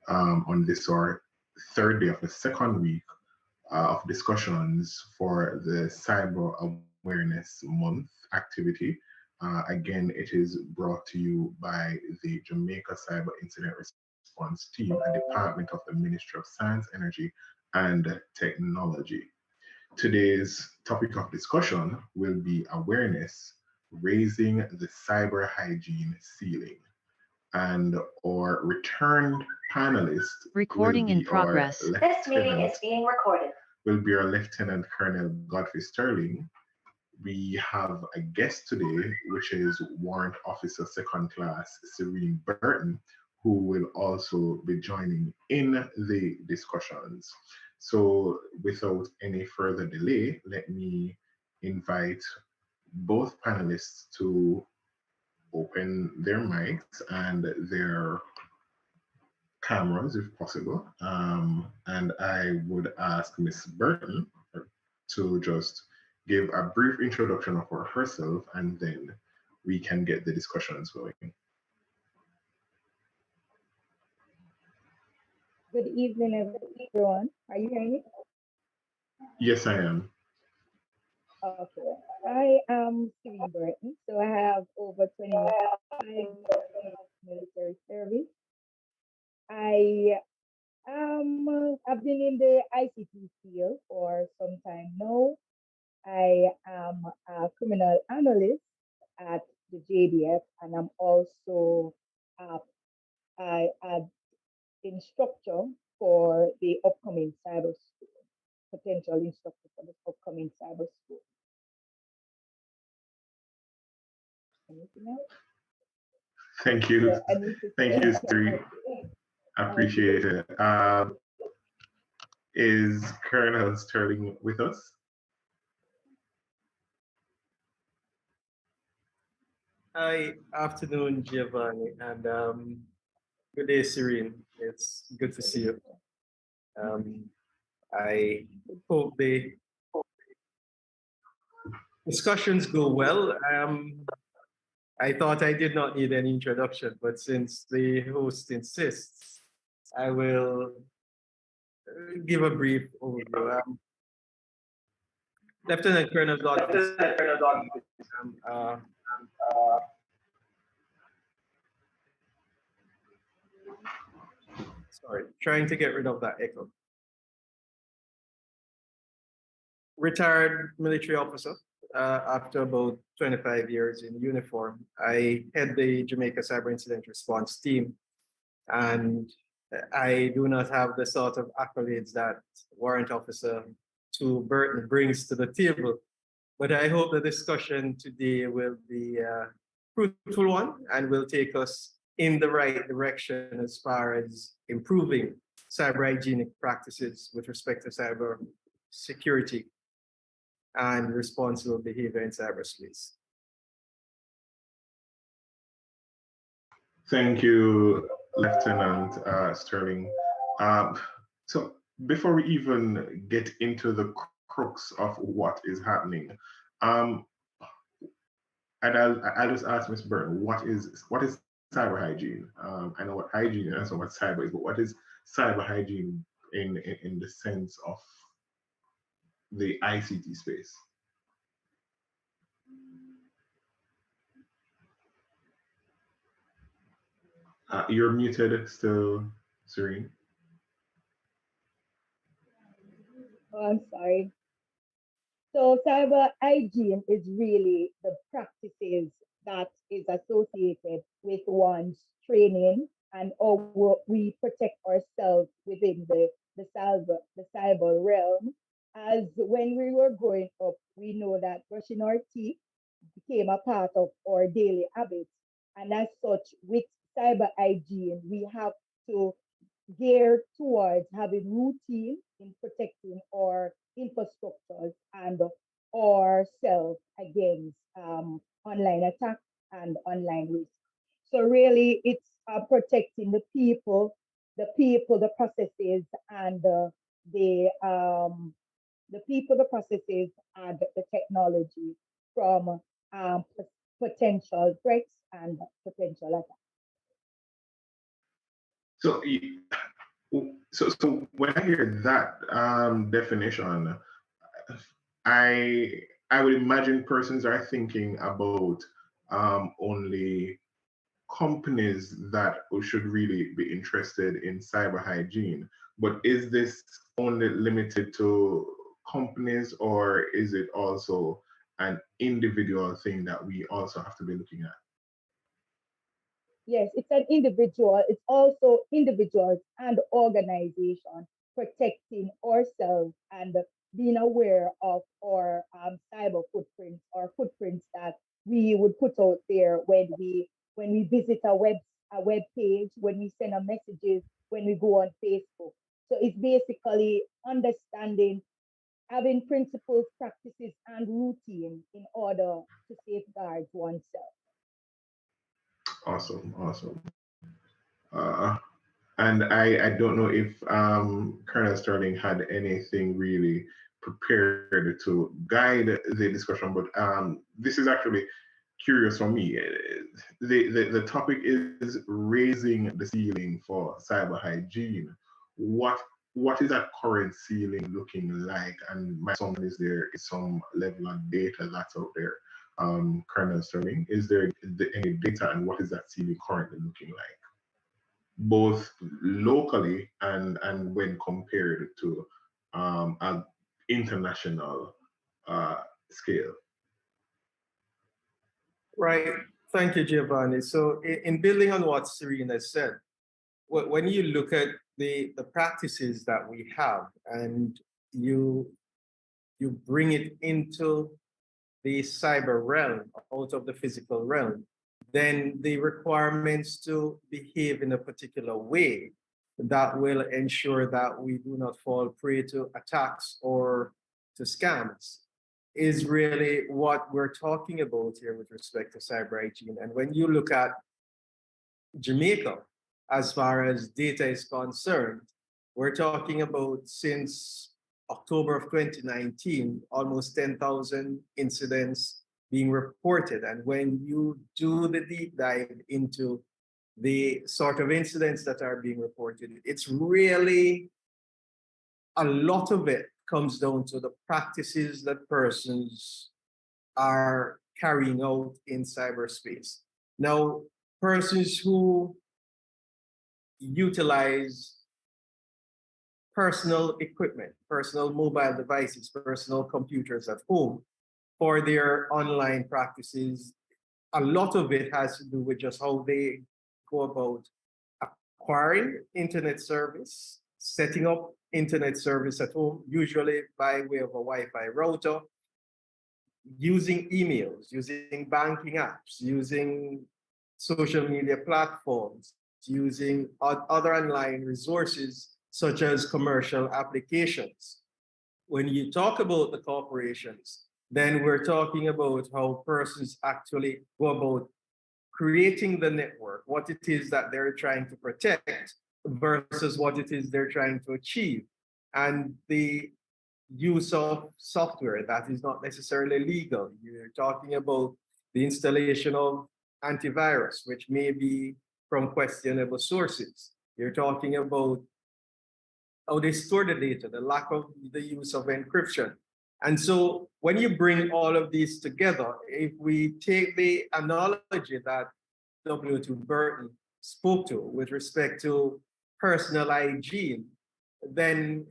on this our third day of the second week of discussions for the Cyber Awareness Month activity. Again, it is brought to you by the Jamaica Cyber Incident Response Team and Department of the Ministry of Science, Energy, and Technology. Today's topic of discussion will be awareness, raising the cyber hygiene ceiling. And our returned panelist recording in progress. This meeting is being recorded. Will be our Lieutenant Colonel Godfrey Sterling. We have a guest today, which is Warrant Officer Second Class Serene Burton, who will also be joining in the discussions. So without any further delay, let me invite both panelists to open their mics and their cameras if possible. And I would ask Ms. Burton to just give a brief introduction of herself, and then we can get the discussions going. Good evening, everyone. Are you hearing me? Yes, I am. Okay. I am Serene Burton, so I have over 25 years of military service. I've been in the ICT field for some time now. I am a criminal analyst at the JDF, and I'm also an instructor for the upcoming cyber school, potential instructor for the upcoming cyber school. Anything else? Thank you. Thank you, Sri. Okay. I appreciate it. Is Colonel Sterling with us? Hi, afternoon, Giovanni, and good day, Serene. It's good to see you. I hope the discussions go well. I thought I did not need any introduction, but since the host insists, I will give a brief overview. Lieutenant Colonel Godfrey. Sorry, trying to get rid of that echo. Retired military officer. After about 25 years in uniform, I head the Jamaica Cyber Incident Response Team, and I do not have the sort of accolades that Warrant Officer Burton brings to the table, but I hope the discussion today will be a fruitful one and will take us in the right direction as far as improving cyber hygienic practices with respect to cyber security and responsible behavior in cyberspace. Thank you, Lieutenant Sterling. So before we even get into the crux of what is happening, and I'll just ask Ms. Burton, what is cyber hygiene? I know what hygiene is and what cyber is, but what is cyber hygiene in the sense of the ICT space? You're muted still, Serene. Oh, I'm sorry. So cyber hygiene is really the practices that is associated with one's training and how we protect ourselves within the cyber realm. As when we were growing up, we know that brushing our teeth became a part of our daily habits. And as such, with cyber hygiene, we have to gear towards having routine in protecting our infrastructures and ourselves against online attacks and online risk. So really, it's protecting the people, the processes, and the people, the processes, and the technology from potential threats and potential attacks. So So when I hear that definition, I I would imagine persons are thinking about only companies that should really be interested in cyber hygiene. But is this only limited to companies, or is it also an individual thing that we also have to be looking at? Yes, it's an individual. It's also individuals and organization protecting ourselves and being aware of our cyber footprints or footprints that we would put out there when we visit a web page, when we send our messages, when we go on Facebook. So it's basically understanding, having principles, practices, and routine in order to safeguard oneself. Awesome, awesome. Uh, and I don't know if Colonel Sterling had anything really prepared to guide the discussion, but this is actually curious for me. The topic is raising the ceiling for cyber hygiene. What what is that current ceiling looking like? And my assumption is there is some level of data that's out there. Colonel Sterling, is there any data, and what is that ceiling currently looking like, both locally and when compared to an international scale? Right. Thank you, Giovanni. So in building on what Serena said, when you look at the practices that we have and you you bring it into the cyber realm, out of the physical realm, then the requirements to behave in a particular way that will ensure that we do not fall prey to attacks or to scams is really what we're talking about here with respect to cyber hygiene. And when you look at Jamaica, as far as data is concerned, we're talking about since October of 2019, almost 10,000 incidents being reported. And when you do the deep dive into the sort of incidents that are being reported, it's really a lot of it comes down to the practices that persons are carrying out in cyberspace. Now, persons who utilize personal equipment, personal mobile devices, personal computers at home for their online practices, a lot of it has to do with just how they go about acquiring internet service, setting up internet service at home, usually by way of a Wi-Fi router, using emails, using banking apps, using social media platforms, using other online resources such as commercial applications. When you talk about the corporations, then we're talking about how persons actually go about creating the network, what it is that they're trying to protect versus what it is they're trying to achieve. And the use of software that is not necessarily legal. You're talking about the installation of antivirus, which may be from questionable sources. You're talking about how they store the data, the lack of the use of encryption. And so when you bring all of these together, if we take the analogy that W2 Burton spoke to with respect to personal hygiene, then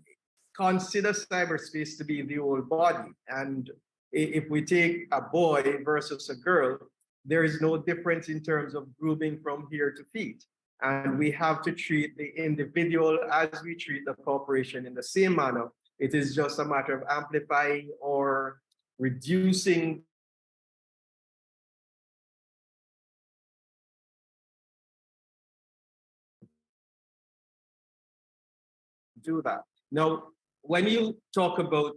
consider cyberspace to be the whole body. And if we take a boy versus a girl, there is no difference in terms of grooming from here to feet. And we have to treat the individual as we treat the corporation in the same manner. It is just a matter of amplifying or reducing do that. Now, when you talk about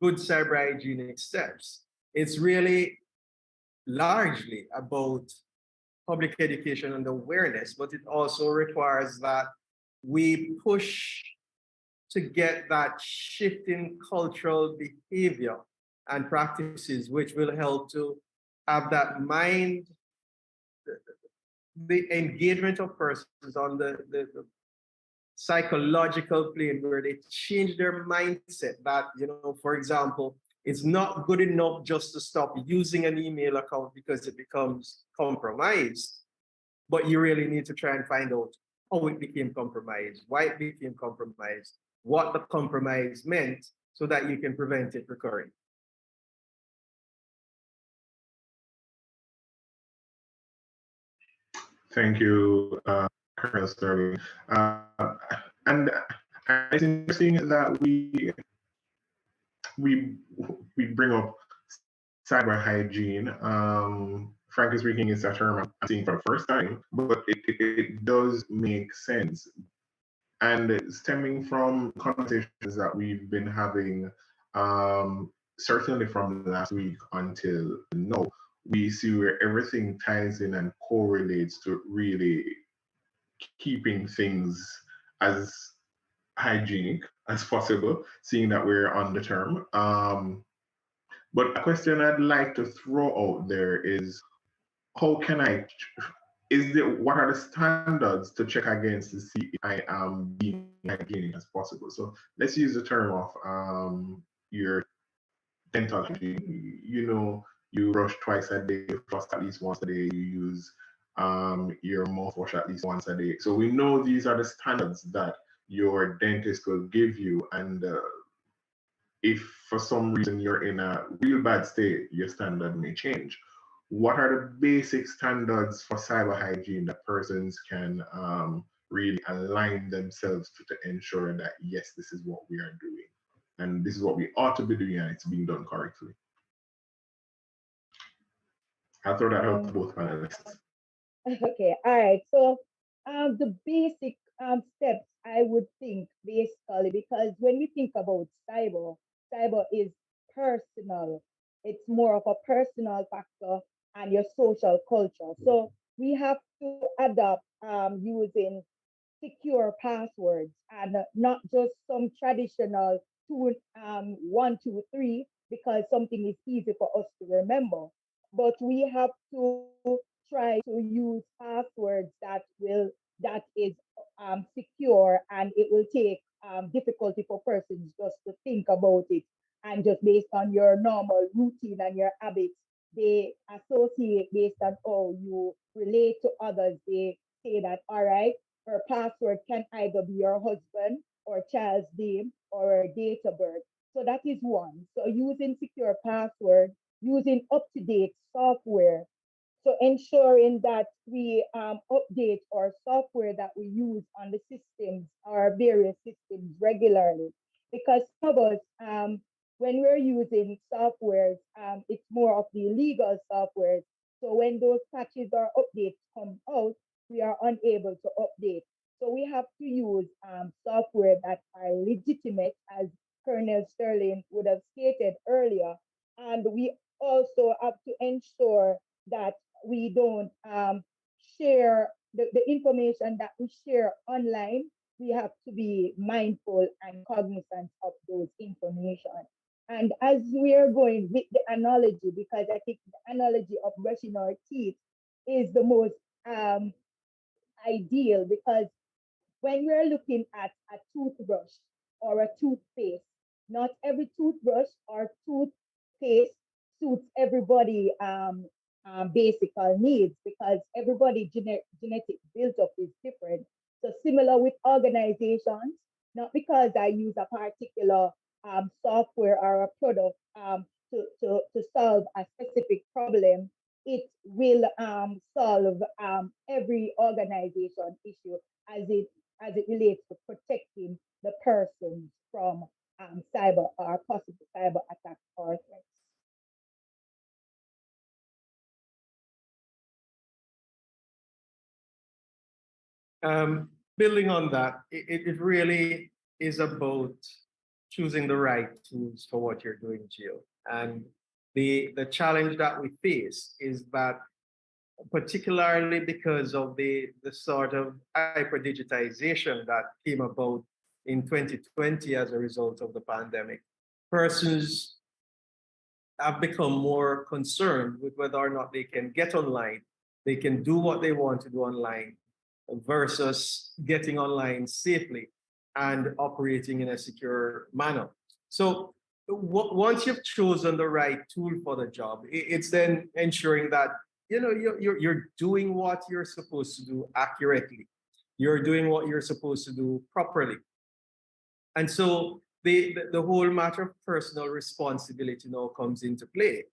good cyber hygienic steps, it's really largely about public education and awareness, but it also requires that we push to get that shift in cultural behavior and practices, which will help to have that mind, the engagement of persons on psychological plane where they change their mindset that, for example, it's not good enough just to stop using an email account because it becomes compromised, but you really need to try and find out how it became compromised, why it became compromised, what the compromise meant, so that you can prevent it recurring. Thank you, Colonel Sterling. And it's interesting that we bring up cyber hygiene. Frankly speaking, it's a term I'm seeing for the first time, but it does make sense. And stemming from conversations that we've been having, certainly from last week until now, we see where everything ties in and correlates to really keeping things as hygienic as possible, seeing that we're on the term. But a question I'd like to throw out there is, how can what are the standards to check against to see if I am being hygienic as possible? So let's use the term of your dental hygiene. You brush twice a day, floss at least once a day, you use your mouthwash at least once a day. So we know these are the standards that your dentist will give you, and if for some reason you're in a real bad state, your standard may change. What are the basic standards for cyber hygiene that persons can really align themselves to ensure that, yes, this is what we are doing, and this is what we ought to be doing, and it's being done correctly? I'll throw that out to both panelists. Okay, all right. So the basic steps I would think basically, because when we think about cyber is personal. It's more of a personal factor and your social culture. So we have to adapt using secure passwords and not just some traditional 1 2 3, because something is easy for us to remember. But we have to try to use passwords that is secure, and it will take difficulty for persons just to think about it, and just based on your normal routine and your habits, they associate based on how you relate to others. They say that, all right, her password can either be your husband or child's name or date of birth. So that is one. So using secure password, using up-to-date software, so ensuring that we update our software that we use on the systems, our various systems regularly. Because some of us, when we're using softwares, it's more of the illegal softwares. So when those patches or updates come out, we are unable to update. So we have to use software that are legitimate, as Colonel Sterling would have stated earlier. And we also have to ensure that we don't share the information that we share online. We have to be mindful and cognizant of those information. And as we are going with the analogy, because I think the analogy of brushing our teeth is the most ideal, because when we're looking at a toothbrush or a toothpaste, not every toothbrush or toothpaste suits everybody basic needs, because everybody genetic build-up is different. So similar with organizations, not because I use a particular software or a product to solve a specific problem, it will solve every organization issue as it relates to protecting the person from cyber or possible cyber attacks or threats. Building on that, it really is about choosing the right tools for what you're doing, Gio. And the challenge that we face is that, particularly because of the sort of hyper-digitization that came about in 2020 as a result of the pandemic, persons have become more concerned with whether or not they can get online, they can do what they want to do online, versus getting online safely and operating in a secure manner. So once you've chosen the right tool for the job, it's then ensuring that you're doing what you're supposed to do accurately. You're doing what you're supposed to do properly. And so the whole matter of personal responsibility now comes into play.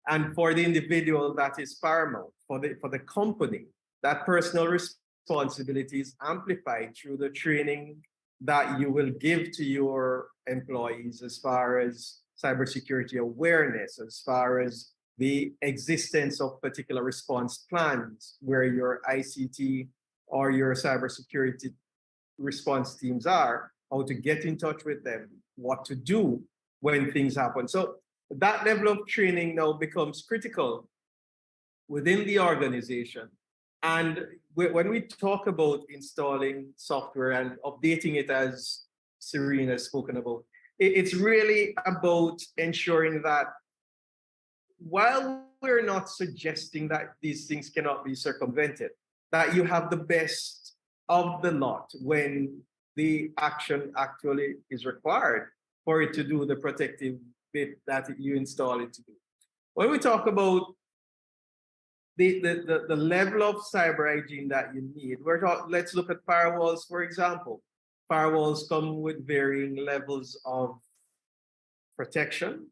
And for the individual, that is paramount. For the company, that personal responsibility is amplified through the training that you will give to your employees as far as cybersecurity awareness, as far as the existence of particular response plans where your ICT or your cybersecurity response teams are, how to get in touch with them, what to do when things happen. So that level of training now becomes critical within the organization. And when we talk about installing software and updating it, as Serena has spoken about, it's really about ensuring that while we're not suggesting that these things cannot be circumvented, that you have the best of the lot when the action actually is required for it to do the protective bit that you install it to do. When we talk about the level of cyber hygiene that you need, let's look at firewalls, for example. Firewalls come with varying levels of protection,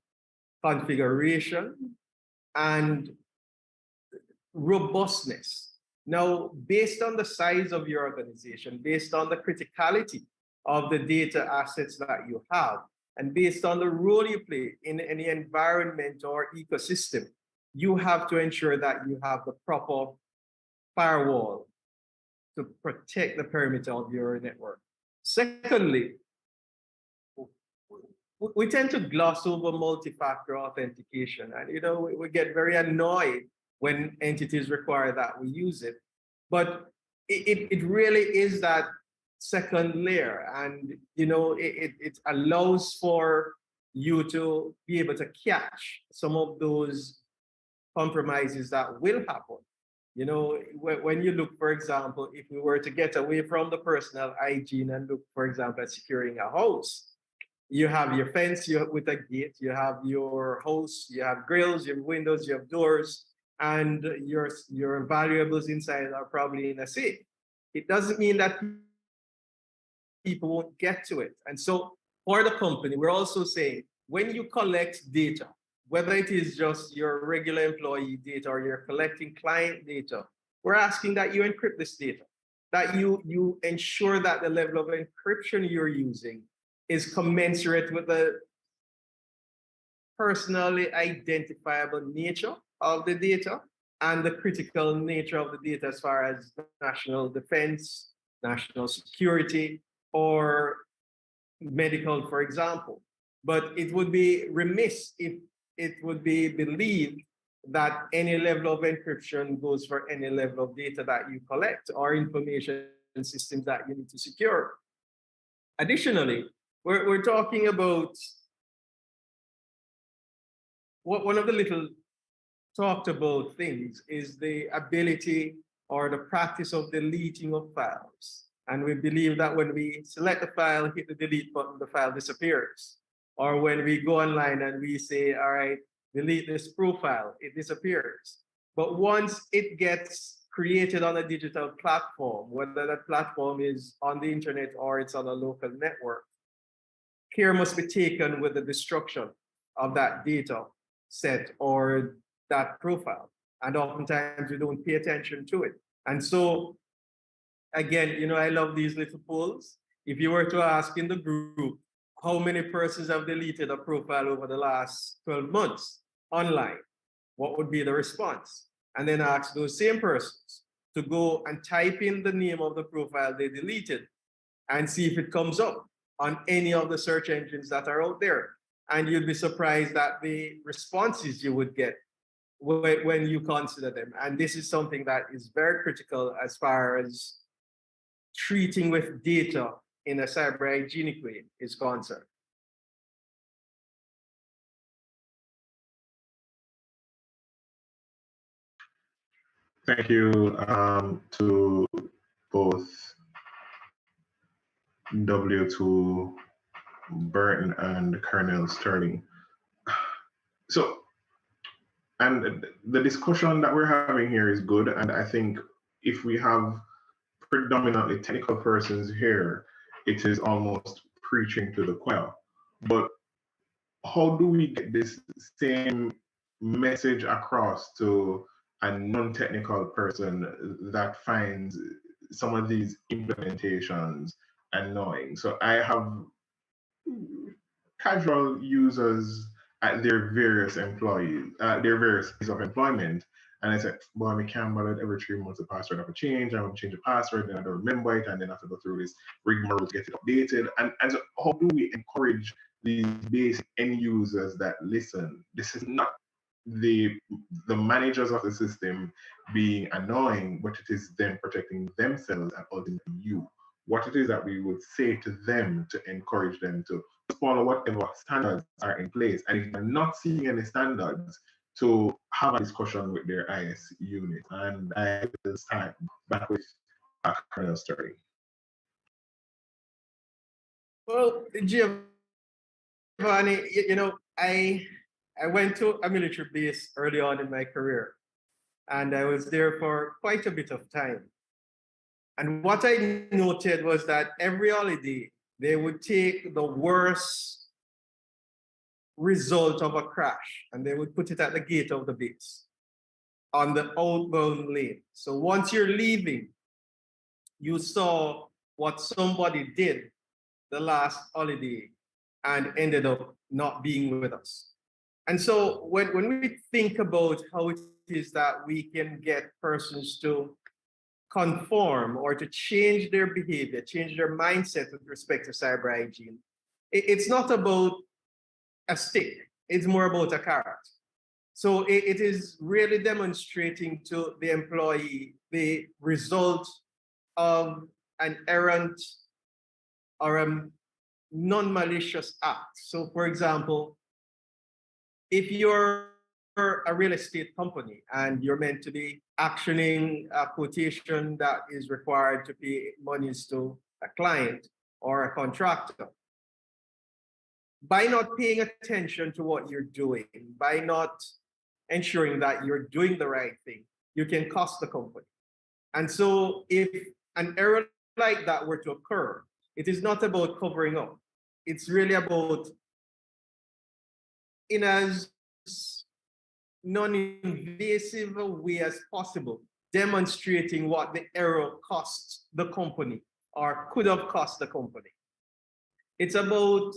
configuration, and robustness. Now, based on the size of your organization, based on the criticality of the data assets that you have, and based on the role you play in any environment or ecosystem, you have to ensure that you have the proper firewall to protect the perimeter of your network. Secondly, we tend to gloss over multi-factor authentication, and we get very annoyed when entities require that we use it. But it really is that second layer, and it allows for you to be able to catch some of those compromises that will happen. When you look, for example, if we were to get away from the personal hygiene and look, for example, at securing a house, you have your fence with a gate, you have your house, you have grills, you have windows, you have doors, and your valuables inside are probably in a safe. It doesn't mean that people won't get to it. And so for the company, we're also saying, when you collect data, whether it is just your regular employee data or you're collecting client data, we're asking that you encrypt this data, that you ensure that the level of encryption you're using is commensurate with the personally identifiable nature of the data and the critical nature of the data as far as national defense, national security, or medical, for example. But it would be remiss if it would be believed that any level of encryption goes for any level of data that you collect or information systems that you need to secure. Additionally, we're talking about one of the little talked about things is the ability or the practice of deleting of files. And we believe that when we select the file, hit the delete button, the file disappears. Or when we go online and we say, all right, delete this profile, it disappears. But once it gets created on a digital platform, whether that platform is on the internet or it's on a local network, care must be taken with the destruction of that data set or that profile. And oftentimes we don't pay attention to it. And so, again, I love these little polls. If you were to ask in the group, how many persons have deleted a profile over the last 12 months online, what would be the response? And then ask those same persons to go and type in the name of the profile they deleted and see if it comes up on any of the search engines that are out there. And you'd be surprised at the responses you would get when you consider them. And this is something that is very critical as far as treating with data in a cyber hygienic way is concerned. Thank you to both W2 Burton and Colonel Sterling. So, and the discussion that we're having here is good. And I think if we have predominantly technical persons here, it is almost preaching to the choir. But how do we get this same message across to a non-technical person that finds some of these implementations annoying? So I have casual users at their various employees, their various places of employment. And I said, boy, I can't bother every 3 months the password have to change. I want to change the password, then I don't remember it, and then I have to go through this rigmarole to get it updated. And so how do we encourage these basic end users that listen? This is not the the managers of the system being annoying, but it is them protecting themselves and ultimately you. What it is that we would say to them to encourage them to follow whatever standards are in place. And if they're not seeing any standards, to have a discussion with their IS unit. And I will start back with Colonel Sterling. Well, Giovanni, I went to a military base early on in my career, and I was there for quite a bit of time. And what I noted was that every holiday, they would take the worst result of a crash and they would put it at the gate of the base on the outbound lane. So once you're leaving, you saw what somebody did the last holiday and ended up not being with us. And so when we think about how it is that we can get persons to conform or to change their behavior, change their mindset with respect to cyber hygiene, it's not about a stick, it's more about a carrot. So it is really demonstrating to the employee the result of an errant or a non-malicious act. So for example, if you're a real estate company and you're meant to be actioning a quotation that is required to pay monies to a client or a contractor, by not paying attention to what you're doing, by not ensuring that you're doing the right thing, you can cost the company. And so if an error like that were to occur, it is not about covering up. It's really about, in as non-invasive a way as possible, demonstrating what the error cost the company or could have cost the company. It's about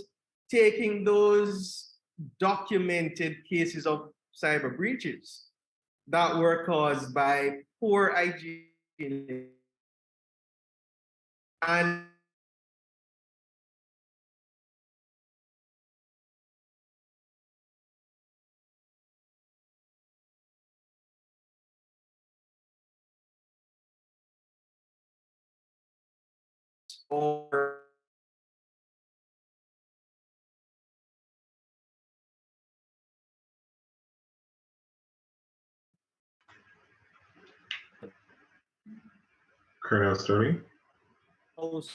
taking those documented cases of cyber breaches that were caused by poor hygiene and or Colonel Sterling. also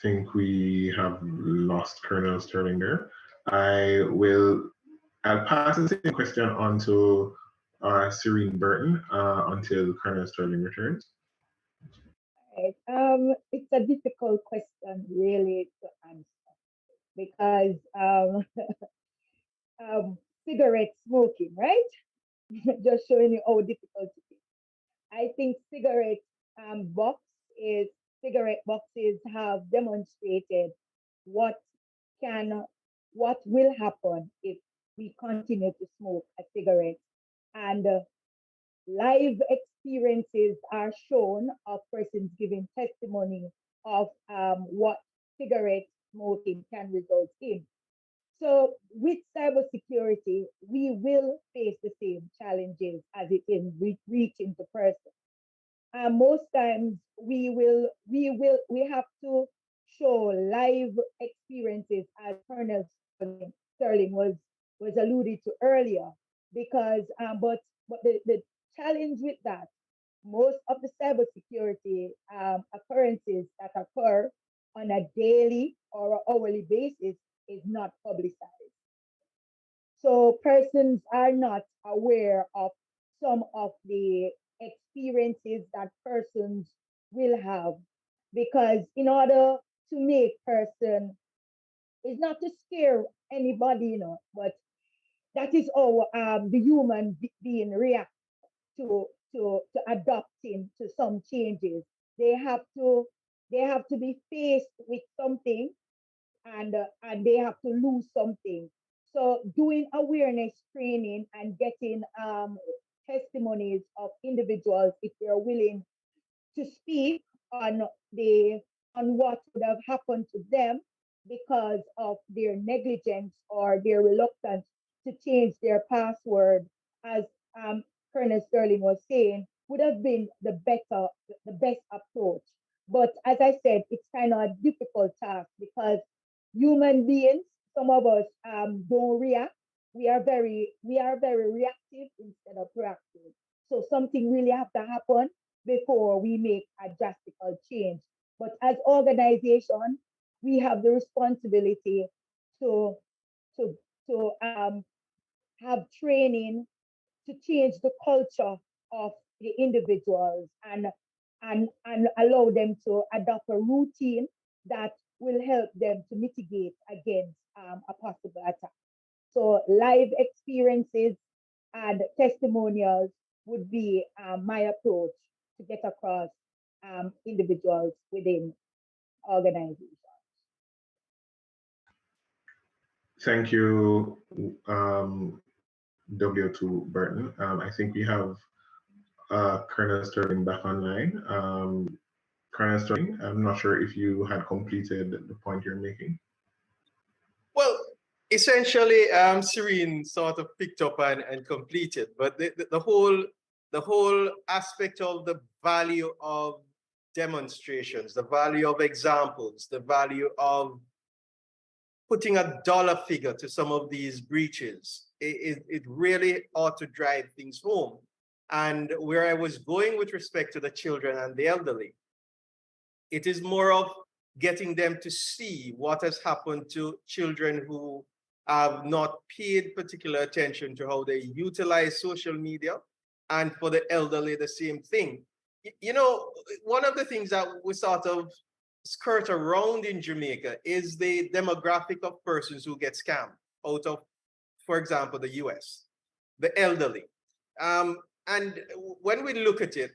Think we have lost Colonel Sterling there. I'll pass the same question on to Serene Burton until Colonel Sterling returns. Right. It's a difficult question, really, to answer because cigarette smoking, right? Just showing you how difficult it is. I think cigarette boxes have demonstrated what can what will happen if we continue to smoke a cigarette. And live experiences are shown of persons giving testimony of what cigarette smoking can result in. So with cybersecurity, we will face the same challenges as it in reaching the person. most times we have to show live experiences, as Colonel Sterling was alluded to earlier, because but the challenge with that, most of the cybersecurity occurrences that occur on a daily or hourly basis is not publicized. So persons are not aware of some of the experiences that persons will have, because in order to make person, is not to scare anybody, but that is how the human being react to adapting to some changes. They have to be faced with something, and they have to lose something. So doing awareness training and getting testimonies of individuals, if they're willing to speak on the on what would have happened to them because of their negligence or their reluctance to change their password, as Colonel Sterling was saying, would have been the best approach. But as I said, it's kind of a difficult task because human beings, some of us don't react. We are very reactive instead of proactive. So something really have to happen before we make a drastic change. But as organization, we have the responsibility to to to have training to change the culture of the individuals, and allow them to adopt a routine that will help them to mitigate against a possible attack. So live experiences and testimonials would be my approach to get across individuals within organizations. Thank you, W2 Burton. I think we have Colonel Sterling back online. Colonel Sterling, I'm not sure if you had completed the point you're making. Well, essentially, Serene sort of picked up and completed, but the whole aspect of the value of demonstrations, the value of examples, the value of putting a dollar figure to some of these breaches, it really ought to drive things home. And where I was going with respect to the children and the elderly, it is more of getting them to see what has happened to children who have not paid particular attention to how they utilize social media, and for the elderly, the same thing. You know, one of the things that we sort of skirt around in Jamaica is the demographic of persons who get scammed out of, for example, the US, the elderly. And when we look at it,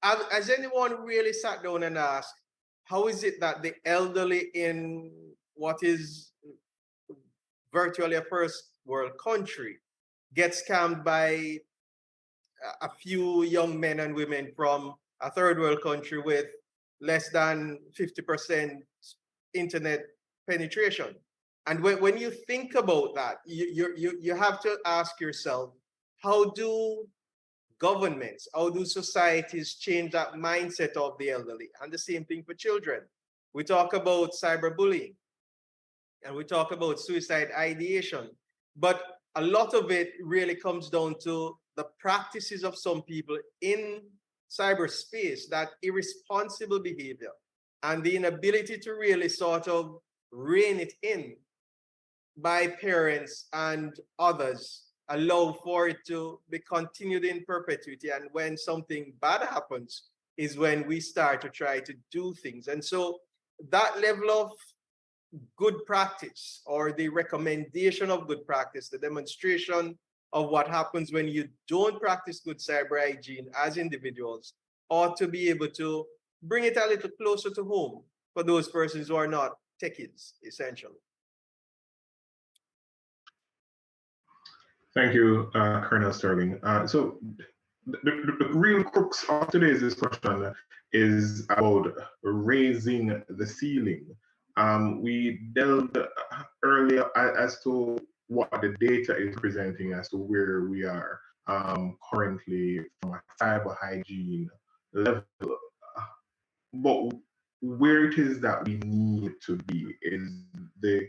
has anyone really sat down and asked, how is it that the elderly in what is virtually a first world country get scammed by a few young men and women from a third world country with less than 50% internet penetration? And when you think about that, you have to ask yourself, how do governments, how do societies change that mindset of the elderly? And the same thing for children. We talk about cyberbullying and we talk about suicide ideation, but a lot of it really comes down to the practices of some people in cyberspace, that irresponsible behavior and the inability to really sort of rein it in by parents and others allow for it to be continued in perpetuity. And when something bad happens is when we start to try to do things. And so that level of good practice, or the recommendation of good practice, the demonstration of what happens when you don't practice good cyber hygiene as individuals, ought to be able to bring it a little closer to home for those persons who are not techies, essentially. Thank you, Colonel Sterling. So the real crux of today's discussion is about raising the ceiling. We delved earlier as to what the data is presenting as to where we are currently from a cyber hygiene level. But where it is that we need to be is the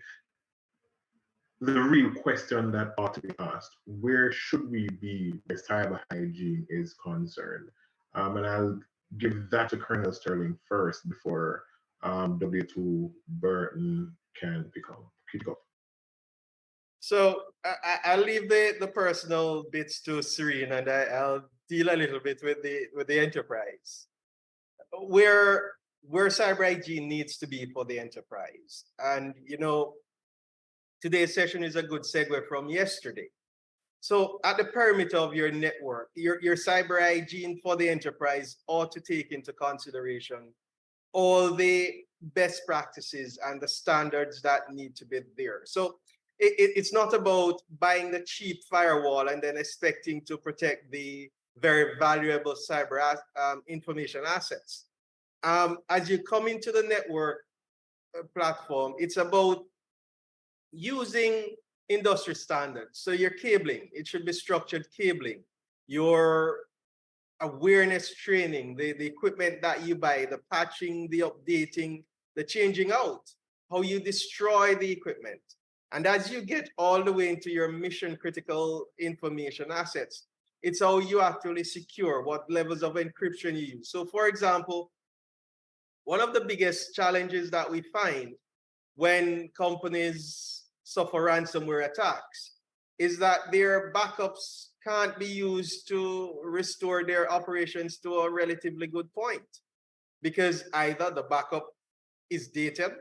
the real question that ought to be asked: where should we be where cyber hygiene is concerned? And I'll give that to Colonel Sterling first before W2 Burton can pick up. So I'll leave the personal bits to Serene, and I'll deal a little bit with the enterprise. Where cyber hygiene needs to be for the enterprise. And today's session is a good segue from yesterday. So at the perimeter of your network, your cyber hygiene for the enterprise ought to take into consideration all the best practices and the standards that need to be there. So it's not about buying the cheap firewall and then expecting to protect the very valuable cyber information assets. As you come into the network platform, it's about using industry standards. So your cabling, it should be structured cabling. Your awareness training, the equipment that you buy, the patching, the updating, the changing out, how you destroy the equipment. And as you get all the way into your mission critical information assets, it's how you actually secure what levels of encryption you use. So for example, one of the biggest challenges that we find when companies suffer ransomware attacks is that their backups can't be used to restore their operations to a relatively good point, because either the backup is dated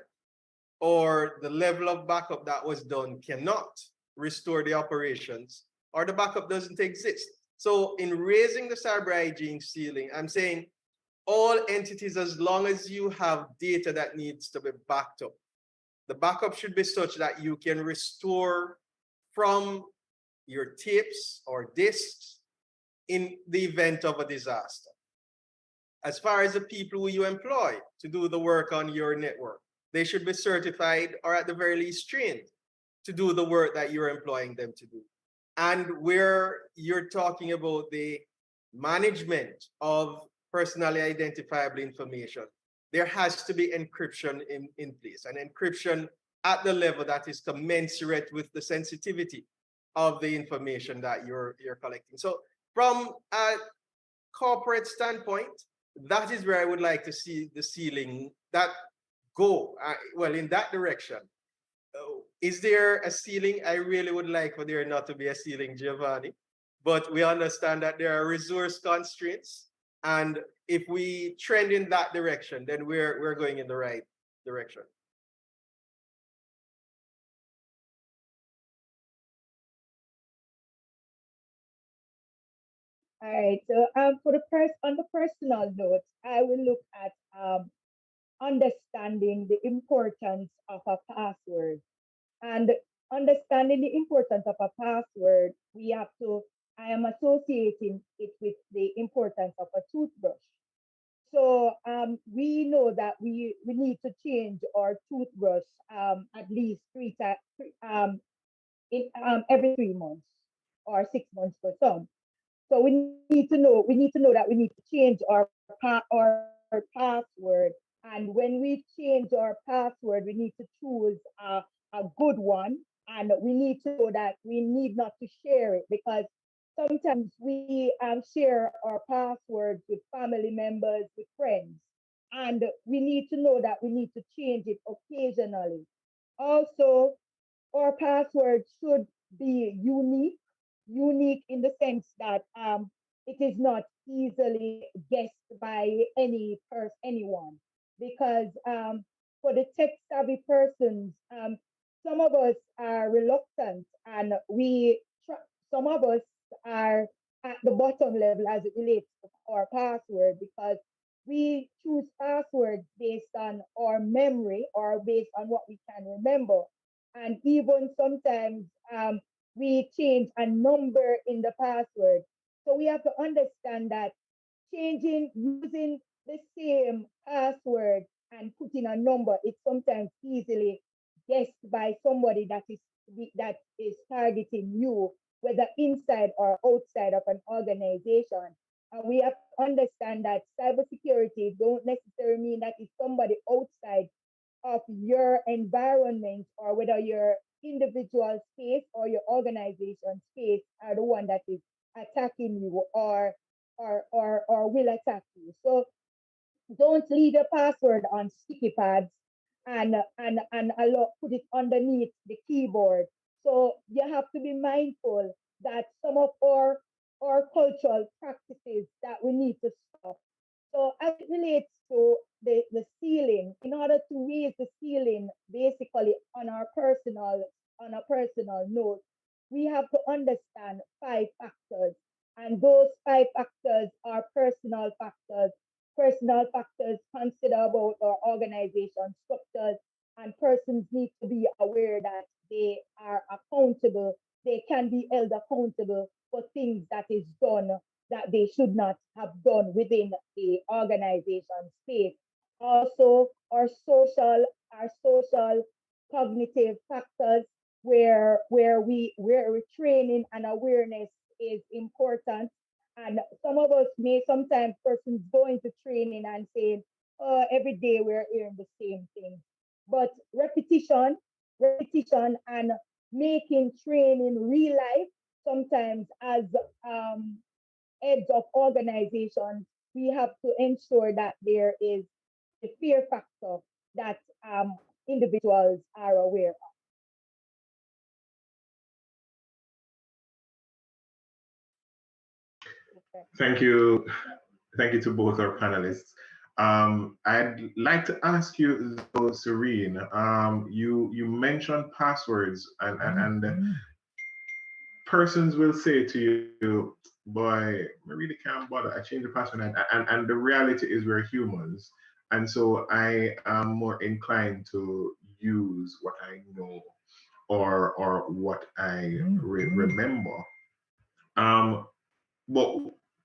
or the level of backup that was done cannot restore the operations, or the backup doesn't exist. So in raising the cyber hygiene ceiling, I'm saying all entities, as long as you have data that needs to be backed up, the backup should be such that you can restore from your tapes or disks in the event of a disaster. As far as the people who you employ to do the work on your network, they should be certified or at the very least trained to do the work that you're employing them to do. And where you're talking about the management of personally identifiable information, there has to be encryption in place, and encryption at the level that is commensurate with the sensitivity of the information that you're collecting. So from a corporate standpoint, that is where I would like to see the ceiling that go, well, in that direction. Is there a ceiling? I really would like for there not to be a ceiling, Giovanni, but we understand that there are resource constraints. And if we trend in that direction, then we're going in the right direction. All right. So on the personal note, I will look at understanding the importance of a password. And understanding the importance of a password, I am associating it with the importance of a toothbrush. So we know that we need to change our toothbrush at least every 3 months or 6 months for some. So we need to know that we need to change our password. And when we change our password, we need to choose a good one. And we need to know that we need not to share it, because sometimes we share our passwords with family members, with friends. And we need to know that we need to change it occasionally. Also, our password should be unique in the sense that it is not easily guessed by anyone, because for the tech savvy persons, some of us are reluctant, and some of us are at the bottom level as it relates to our password, because we choose passwords based on our memory or based on what we can remember. And even sometimes we change a number in the password. So we have to understand that using the same password and putting a number, it's sometimes easily guessed by somebody that is targeting you. whether inside or outside of an organization. And we have to understand that cybersecurity don't necessarily mean that it's somebody outside of your environment, or whether your individual space or your organization space are the one that is attacking you, or will attack you. So don't leave your password on sticky pads and allow, put it underneath the keyboard. So you have to be mindful that some of our cultural practices that we need to stop. So as it relates to the ceiling, in order to raise the ceiling basically on a personal note, we have to understand 5 factors. And those 5 factors are personal factors consider about our organization structures, and persons need to be aware that they are accountable, they can be held accountable for things that is done that they should not have done within the organization space. Also, our social cognitive factors, where training and awareness is important. And some of us may sometimes persons go into training and saying, oh, every day we're hearing the same thing. But repetition and making training real life, sometimes as heads of organizations, we have to ensure that there is a fear factor that individuals are aware of. Okay. Thank you. Thank you to both our panelists. I'd like to ask you, though, Serene, you mentioned passwords, and persons will say to you, boy, I really can't bother. I changed the password. And the reality is we're humans. And so I am more inclined to use what I know, or what I remember. Um, but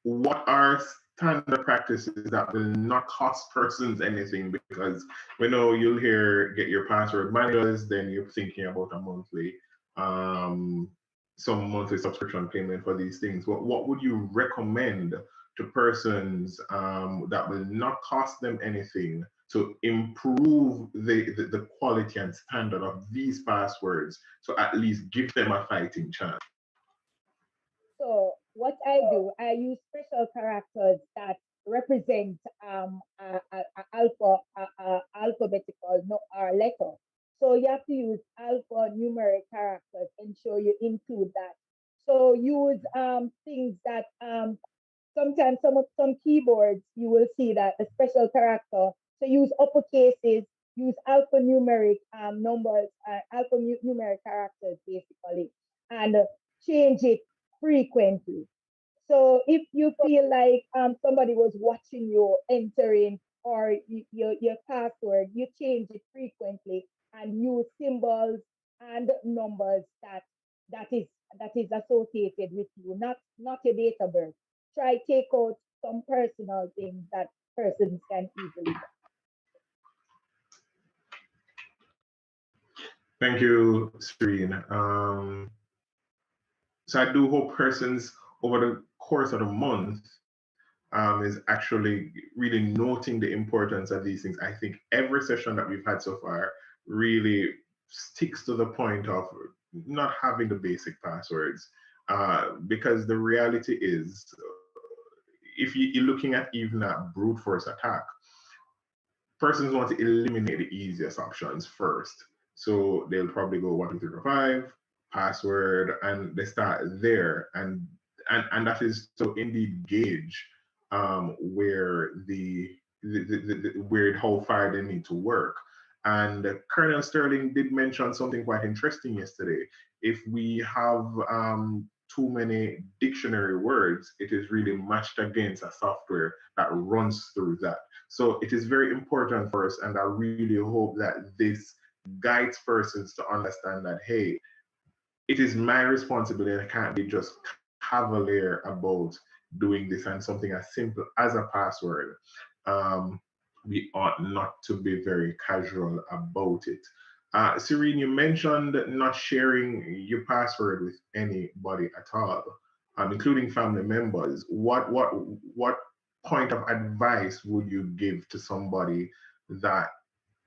what are standard practices that will not cost persons anything? Because we know you'll hear get your password managers, then you're thinking about a monthly, um, some monthly subscription payment for these things. What would you recommend to persons, that will not cost them anything to improve the quality and standard of these passwords, to at least give them a fighting chance? So what I do, I use special characters that represent alphabetical no, letter. So you have to use alphanumeric characters. Ensure you include that. So use things that sometimes some keyboards you will see that a special character. So use uppercases, use alphanumeric numbers, alphanumeric characters basically, and change it frequently. So if you feel like somebody was watching you entering, or your password, you change it frequently and use symbols and numbers that is that is associated with you, not your date of birth. Try take out some personal things that persons can easily. Thank you, Serene. So I do hope persons over the course of the month, is actually really noting the importance of these things. I think every session that we've had so far really sticks to the point of not having the basic passwords, because the reality is, if you're looking at even a brute force attack, persons want to eliminate the easiest options first. So they'll probably go 1 2 3 4 5 password, and they start there, and that is to indeed gauge, where where how far they need to work. And Colonel Sterling did mention something quite interesting yesterday. If we have, too many dictionary words, it is really matched against a software that runs through that. So it is very important for us, and I really hope that this guides persons to understand that, hey, it is my responsibility. I can't be just cavalier about doing this, and something as simple as a password. Um, we ought not to be very casual about it. Serene, you mentioned not sharing your password with anybody at all, including family members. What point of advice would you give to somebody that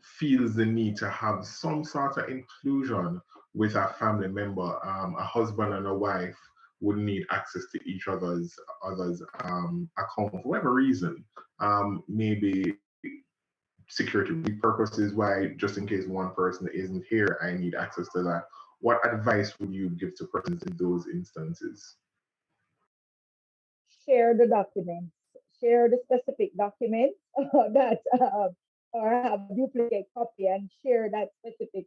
feels the need to have some sort of inclusion with a family member? A husband and a wife would need access to each other's account for whatever reason. Maybe security purposes, why just in case one person isn't here, I need access to that. What advice would you give to persons in those instances? Share the documents, share the specific documents that, or have a duplicate copy and share that specific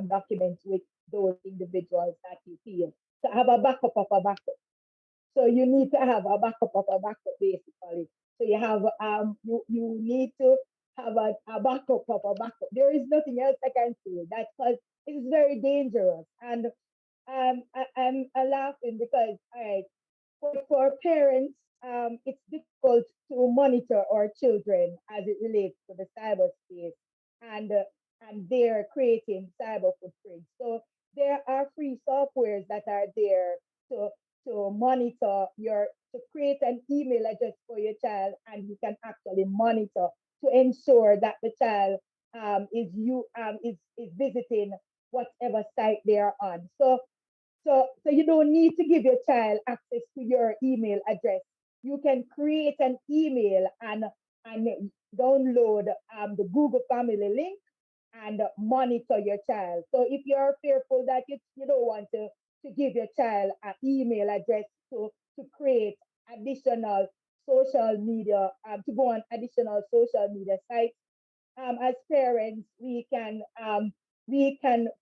document with those individuals that you feel. So have a backup of a backup. So you need to have a backup of a backup basically. So you have you need to have a backup of a backup. There is nothing else I can say. That's because it's very dangerous. And I'm laughing because all right, for parents, it's difficult to monitor our children as it relates to the cyberspace, and they're creating cyber footprints. So there are free softwares that are there to monitor your to create an email address for your child, and you can actually monitor to ensure that the child is visiting whatever site they are on. So you don't need to give your child access to your email address. You can create an email and download the Google Family link and monitor your child. So if you're fearful that you don't want to give your child an email address to create additional social media, to go on additional social media sites, as parents, we can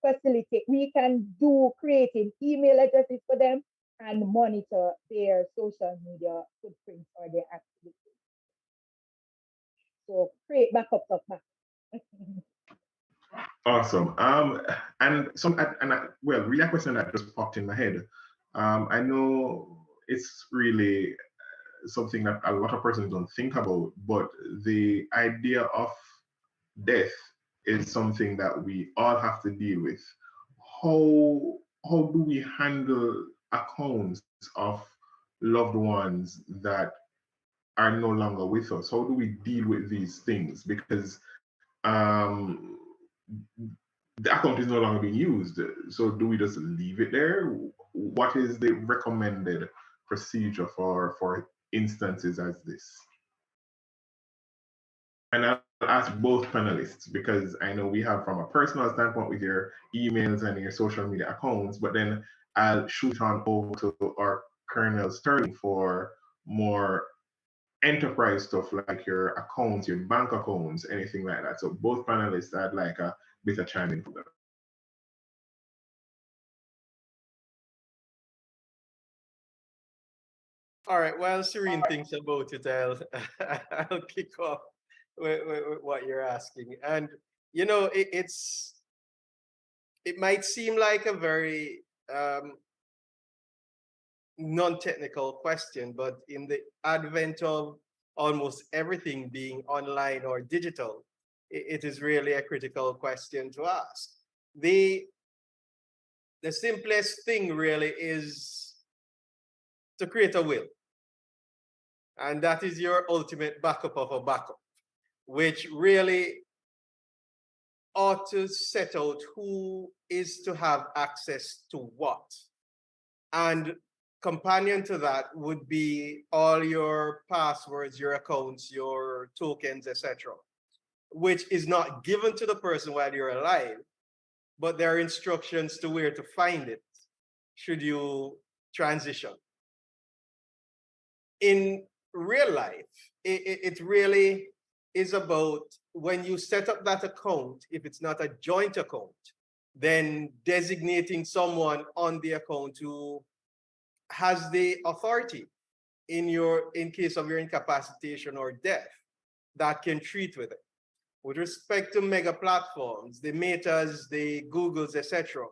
facilitate, we can do creating email addresses for them and monitor their social media footprints or their activities. So create backups of backups. Awesome. Well, really a question that just popped in my head. I know it's really something that a lot of persons don't think about, but the idea of death is something that we all have to deal with. How do we handle accounts of loved ones that are no longer with us? How do we deal with these things? Because the account is no longer being used. So do we just leave it there? What is the recommended procedure for instances as this? And I'll ask both panelists because I know we have from a personal standpoint with your emails and your social media accounts, but then I'll shoot on over to our Colonel Sterling for more enterprise stuff like your accounts, your bank accounts, anything like that. So both panelists, I'd like a bit of chiming from them. All right, while Serene thinks about it, I'll kick off with what you're asking. And you know, it might seem like a very non-technical question, but in the advent of almost everything being online or digital, it is really a critical question to ask. The simplest thing really is to create a will. And that is your ultimate backup of a backup, which really ought to set out who is to have access to what. And companion to that would be all your passwords, your accounts, your tokens, etc., which is not given to the person while you're alive, but there are instructions to where to find it should you transition. In real life, it really is about when you set up that account, if it's not a joint account, then designating someone on the account who has the authority in case of your incapacitation or death that can treat with it. With respect to mega platforms, the Metas, the Googles, etc.,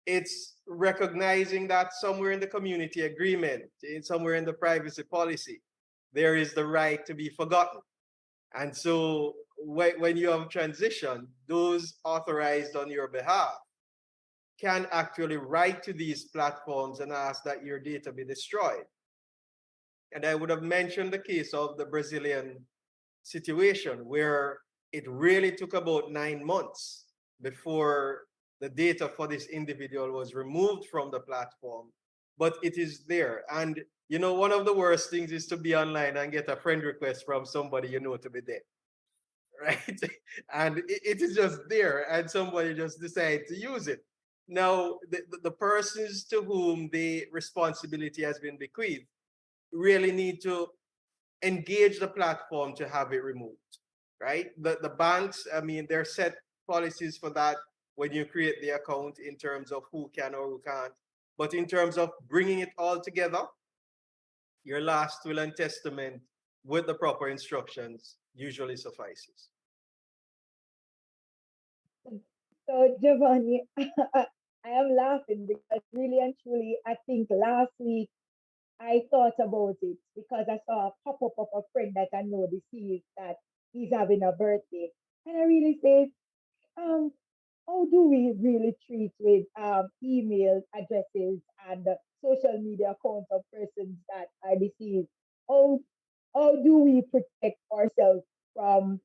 it's recognizing that somewhere in the community agreement, somewhere in the privacy policy, there is the right to be forgotten. And so when you have transition, those authorized on your behalf can actually write to these platforms and ask that your data be destroyed. And I would have mentioned the case of the Brazilian situation where it really took about 9 months before the data for this individual was removed from the platform, but it is there. And you know, one of the worst things is to be online and get a friend request from somebody you know to be dead, right? And it is just there, and somebody just decided to use it. Now, the persons to whom the responsibility has been bequeathed really need to engage the platform to have it removed, right? The banks, I mean, they're set policies for that when you create the account in terms of who can or who can't. But in terms of bringing it all together, your last will and testament with the proper instructions usually suffices. So, Giovanni, I am laughing because really and truly, I think last week I thought about it because I saw a pop up of a friend that I know deceased that he's having a birthday. And I really said, um, how do we really treat with email addresses and social media accounts of persons that are deceased? How, how do we protect ourselves from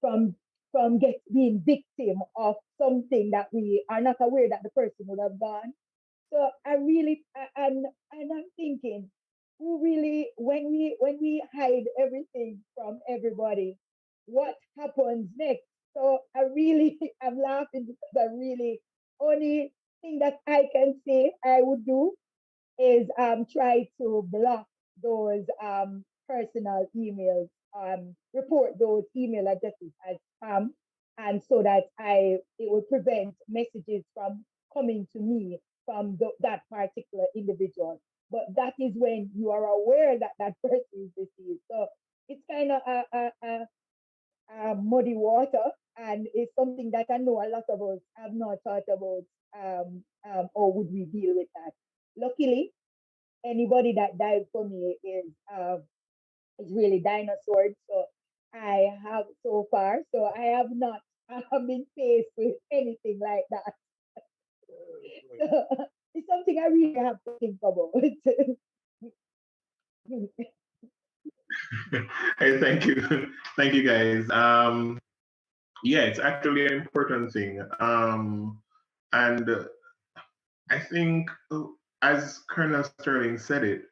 from being victim of something that we are not aware that the person would have done. So I really and I'm thinking, who really when we hide everything from everybody, what happens next? So I really I'm laughing because I really only thing that I can say I would do is try to block those personal emails, report those email addresses as spam, and so that it will prevent messages from coming to me from that particular individual. But that is when you are aware that that person is deceased. So it's kind of muddy water, and it's something that I know a lot of us have not thought about. Or would we deal with that? Luckily, anybody that died for me is really dinosaurs. So I have so far, so I have not I have been faced with anything like that. So it's something I really have to think about. Hey, thank you, thank you, guys. Yeah, it's actually an important thing. And I think, as Colonel Sterling said it,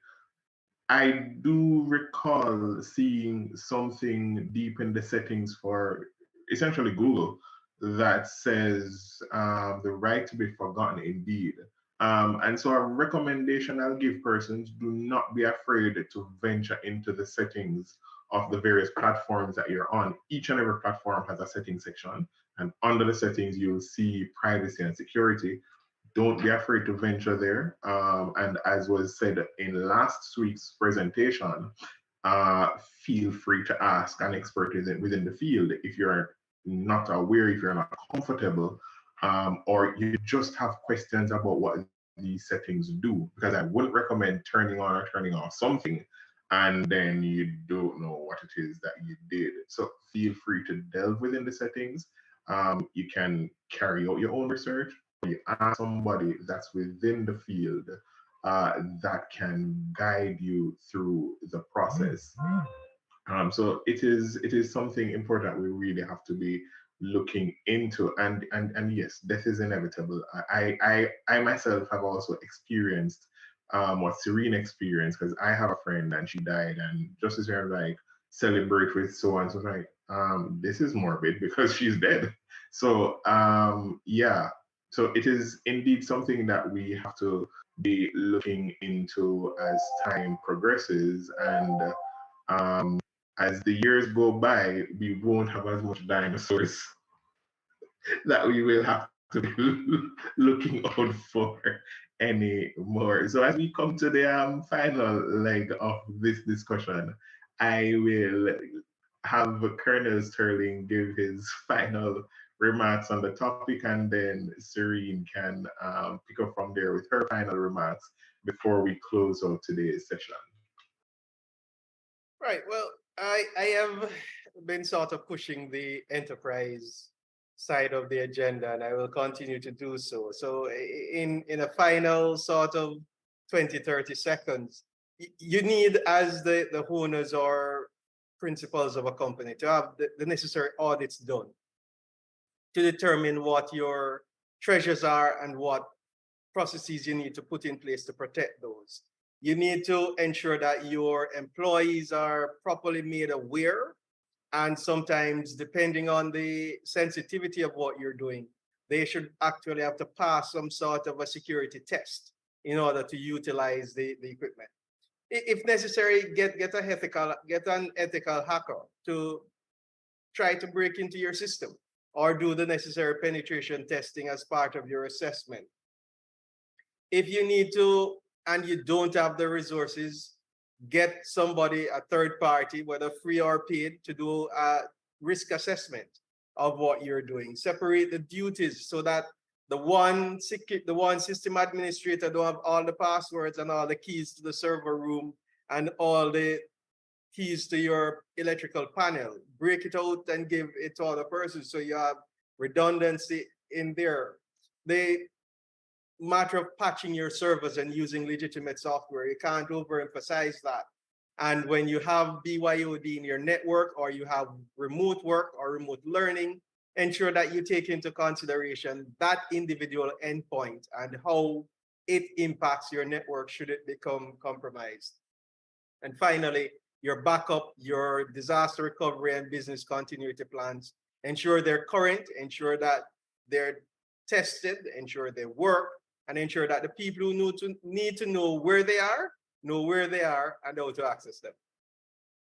I do recall seeing something deep in the settings for essentially Google that says the right to be forgotten indeed. And so, a recommendation I'll give persons, do not be afraid to venture into the settings of the various platforms that you're on. Each and every platform has a settings section, and under the settings, you'll see privacy and security. Don't be afraid to venture there. And as was said in last week's presentation, uh, feel free to ask an expert within the field if you're not aware, if you're not comfortable, or you just have questions about what these settings do. Because I wouldn't recommend turning on or turning off something and then you don't know what it is that you did. So feel free to delve within the settings. You can carry out your own research, you ask somebody that's within the field that can guide you through the process. So it is something important we really have to be looking into, and yes, death is inevitable. I myself have also experienced what Serene experienced, because I have a friend and she died, and just as you're like celebrate with so and so, like this is morbid because she's dead. So yeah, so it is indeed something that we have to be looking into as time progresses, and as the years go by, we won't have as much dinosaurs that we will have to be looking out for anymore. So as we come to the final leg of this discussion, I will have Colonel Sterling give his final remarks on the topic, and then Serene can pick up from there with her final remarks before we close out today's session. Right. Well, I have been sort of pushing the enterprise side of the agenda, and I will continue to do so. So in a final sort of 20, 30 seconds, you need, as the owners or principals of a company, to have the necessary audits done to determine what your treasures are and what processes you need to put in place to protect those. You need to ensure that your employees are properly made aware, and sometimes, depending on the sensitivity of what you're doing, they should actually have to pass some sort of a security test in order to utilize the equipment. If necessary, get an ethical hacker to try to break into your system, or do the necessary penetration testing as part of your assessment. If you need to and you don't have the resources, get somebody, a third party, whether free or paid, to do a risk assessment of what you're doing. Separate the duties so that the one system administrator don't have all the passwords and all the keys to the server room and all the keys to your electrical panel. Break it out and give it to other persons so you have redundancy in there. The matter of patching your servers and using legitimate software, you can't overemphasize that. And when you have BYOD in your network, or you have remote work or remote learning, ensure that you take into consideration that individual endpoint and how it impacts your network should it become compromised. And finally, your backup, your disaster recovery and business continuity plans, ensure they're current, ensure that they're tested, ensure they work, and ensure that the people who need to know where they are and how to access them.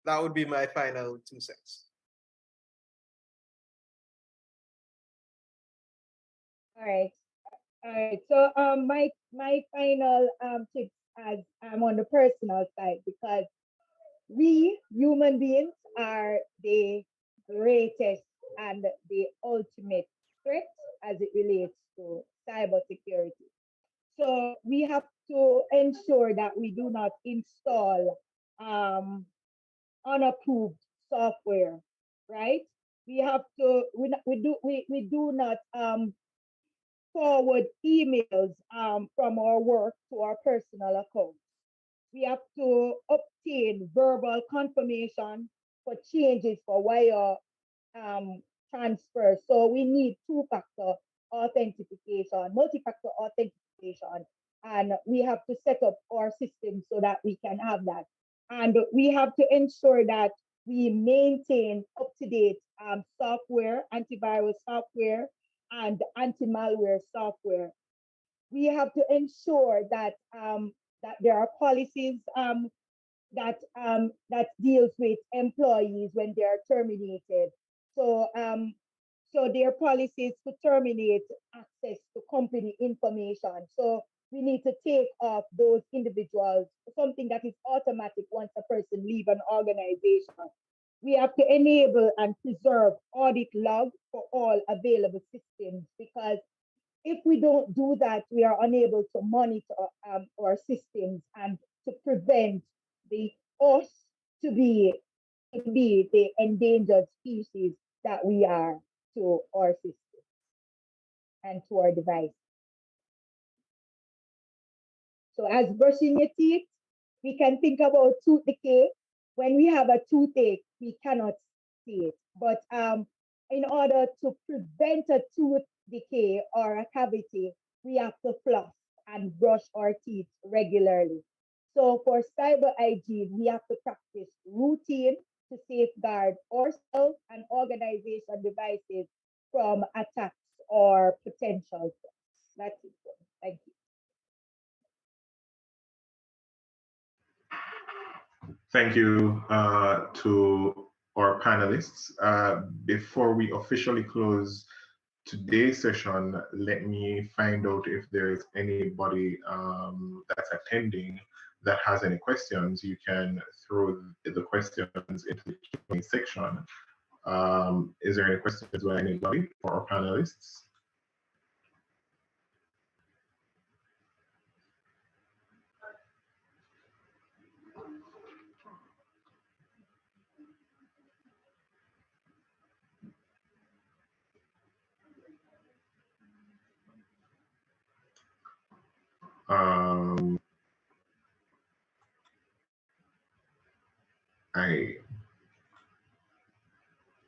That would be my final 2 cents. All right. All right. So my final tips, as I'm on the personal side, because we human beings are the greatest and the ultimate threat as it relates to cybersecurity. So we have to ensure that we do not install um, unapproved software, right? We have to we do not forward emails from our work to our personal accounts. We have to obtain verbal confirmation for changes for wire transfer. So we need two-factor authentication, multi-factor authentication, and we have to set up our system so that we can have that. And we have to ensure that we maintain up-to-date software, antivirus software, and anti-malware software. We have to ensure that that there are policies that deals with employees when they are terminated. So so their policies to terminate access to company information. So we need to take off those individuals, something that is automatic once a person leave an organization. We have to enable and preserve audit log for all available systems, because if we don't do that, we are unable to monitor our systems and to prevent the us to be the endangered species that we are to our system and to our device. So as brushing your teeth, we can think about tooth decay. When we have a toothache, we cannot see it. But in order to prevent a tooth decay or a cavity, we have to floss and brush our teeth regularly. So for cyber hygiene, we have to practice routine to safeguard ourselves and organization devices from attacks or potential threats. That's it. Thank you. Thank you to our panelists. Before we officially close today's session, let me find out if there's anybody that's attending that has any questions. You can throw the questions into the Q&A section. Is there any questions by anybody for our panelists?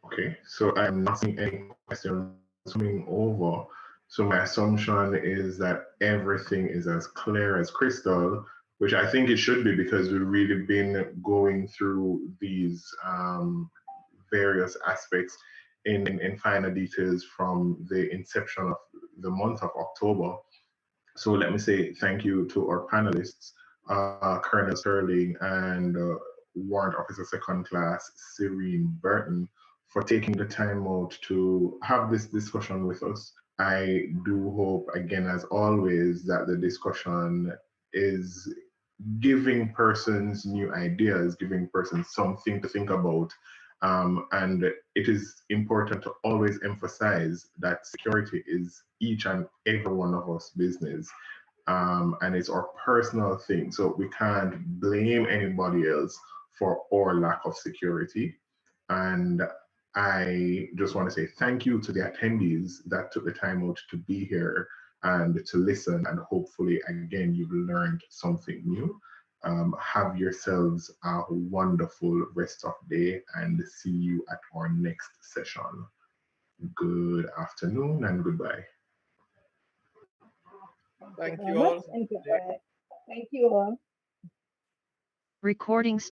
Okay, so I am not seeing any questions coming over. So my assumption is that everything is as clear as crystal, which I think it should be because we've really been going through these various aspects in finer details from the inception of the month of October. So let me say thank you to our panelists, Colonel Sterling and Warrant Officer Second Class Serene Burton, for taking the time out to have this discussion with us. I do hope, again, as always, that the discussion is giving persons new ideas, giving persons something to think about. And it is important to always emphasize that security is each and every one of us business. And it's our personal thing. So we can't blame anybody else for our lack of security. And I just want to say thank you to the attendees that took the time out to be here and to listen. And hopefully, again, you've learned something new. Have yourselves a wonderful rest of day and see you at our next session. Good afternoon and goodbye. Thank Very you much. all. Thank you all. Recording